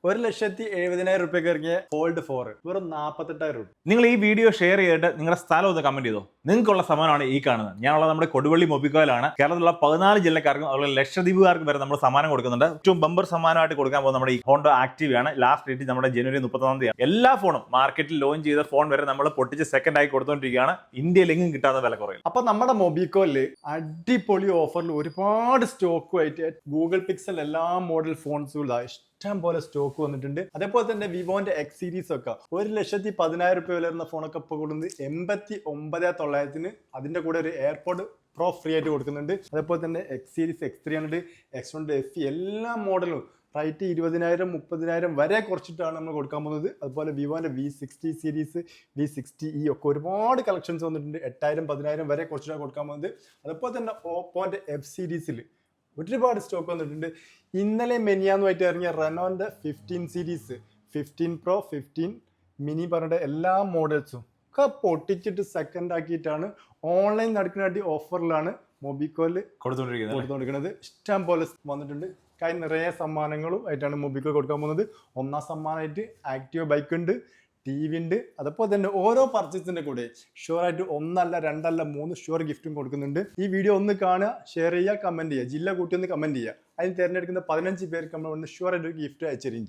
1,70,000 രൂപയ്ക്ക് ഇറങ്ങിയ ഫോൾഡ് 4 വെറും 48,000 രൂപ. നിങ്ങൾ ഈ വീഡിയോ ഷെയർ ചെയ്തിട്ട് നിങ്ങളുടെ സ്ഥലം ഒന്ന് കമന്റ് ചെയ്തോ. നിങ്ങൾക്കുള്ള സമ്മാനമാണ് ഈ കാണുന്നത്. ഞാനുള്ളത് നമ്മുടെ കൊടുവള്ളി മൊബിക്കോയിലാണ്. കേരളത്തിലുള്ള 14 ജില്ലക്കാർക്കും അതുപോലെ ലക്ഷദ്വീപുകാർക്കും വരെ നമ്മൾ സമ്മാനം കൊടുക്കുന്നുണ്ട്. ഏറ്റവും ബമ്പർ സമ്മാനമായിട്ട് കൊടുക്കാൻ പോകുന്നത് നമ്മുടെ ഈ ഹോണ്ട ആക്റ്റീവ് ആണ്. ലാസ്റ്റ് ഡേറ്റ് നമ്മുടെ ജനുവരി 31 എല്ലാ ഫോണും മാർക്കറ്റിൽ ലോഞ്ച് ചെയ്ത ഫോൺ വരെ നമ്മൾ പൊട്ടിച്ച് സെക്കൻഡ് ആയി കൊടുത്തുകൊണ്ടിരിക്കുകയാണ്. ഇന്ത്യയിൽ എങ്ങും കിട്ടാത്ത വില കുറയും. അപ്പൊ നമ്മുടെ മൊബിക്കോയില് അടിപൊളി ഓഫറിൽ ഒരുപാട് സ്റ്റോക്കുമായിട്ട് ഗൂഗിൾ പിക്സൽ എല്ലാ മോഡൽ ഫോൺസുകളും ഇഷ്ടം പോലെ സ്റ്റോക്ക് വന്നിട്ടുണ്ട്. അതേപോലെ തന്നെ വിവോന്റെ എക്സ് സീരീസ് ഒക്കെ 1,10,000 രൂപ വില ഫോണൊക്കെ ഇപ്പോൾ കൊടുക്കുന്നത് 89,900 അതിന്റെ കൂടെ ഒരു എയർപോഡ് പ്രോ ഫ്രീ ആയിട്ട് കൊടുക്കുന്നുണ്ട്. അതേപോലെ തന്നെ X series X300 X1 FE എല്ലാ മോഡലും റൈറ്റ് 20,000 30,000 വരെ കുറച്ചിട്ടാണ് നമ്മൾ കൊടുക്കാൻ പോകുന്നത്. അതുപോലെ വിവോന്റെ V60 സീരീസ് V60e ഒക്കെ ഒരുപാട് കളക്ഷൻസ് വന്നിട്ടുണ്ട്. 8,000 10,000 വരെ കുറച്ചിട്ടാണ് കൊടുക്കാൻ പോകുന്നത്. അതുപോലെ തന്നെ ഓപ്പോന്റെ F സീരീസിൽ ഒരുപാട് സ്റ്റോക്ക് വന്നിട്ടുണ്ട്. ഇന്നലെ മെനിയാന്നുമായിട്ട് ഇറങ്ങിയ റെനോന്റെ 15 സീരീസ് 15 പ്രോ 15 മിനി പറഞ്ഞിട്ട് എല്ലാ മോഡൽസും ഒക്കെ പൊട്ടിച്ചിട്ട് സെക്കൻഡ് ആക്കിയിട്ടാണ് ഓൺലൈൻ നടക്കുന്ന ഓഫറിലാണ് മൊബിക്കോയില് കൊടുത്തുകൊണ്ടിരിക്കുന്നത്. ഇഷ്ടം പോലെ വന്നിട്ടുണ്ട്. കൈ നിറയെ സമ്മാനങ്ങളും ആയിട്ടാണ് മൊബിക്കോയിൽ കൊടുക്കാൻ പോകുന്നത്. ഒന്നാം സമ്മാനമായിട്ട് ആക്റ്റീവ് ബൈക്ക് ഉണ്ട്, TV ഉണ്ട്. അതുപോലെ തന്നെ ഓരോ പർച്ചേസിന്റെ കൂടെ ഷുവർ ആയിട്ട് 1 അല്ല 2 അല്ല 3 ഷുവർ ഗിഫ്റ്റും കൊടുക്കുന്നുണ്ട്. ഈ വീഡിയോ ഒന്ന് കാണുക, ഷെയർ ചെയ്യുക, കമന്റ് ചെയ്യുക, ജില്ല കൂട്ടി ഒന്ന് കമന്റ് ചെയ്യുക. അതിൽ തിരഞ്ഞെടുക്കുന്ന 15 പേർക്ക് നമ്മൾ ഷുവർ ആയിട്ട് ഗിഫ്റ്റ് അയച്ചിരിക്കും.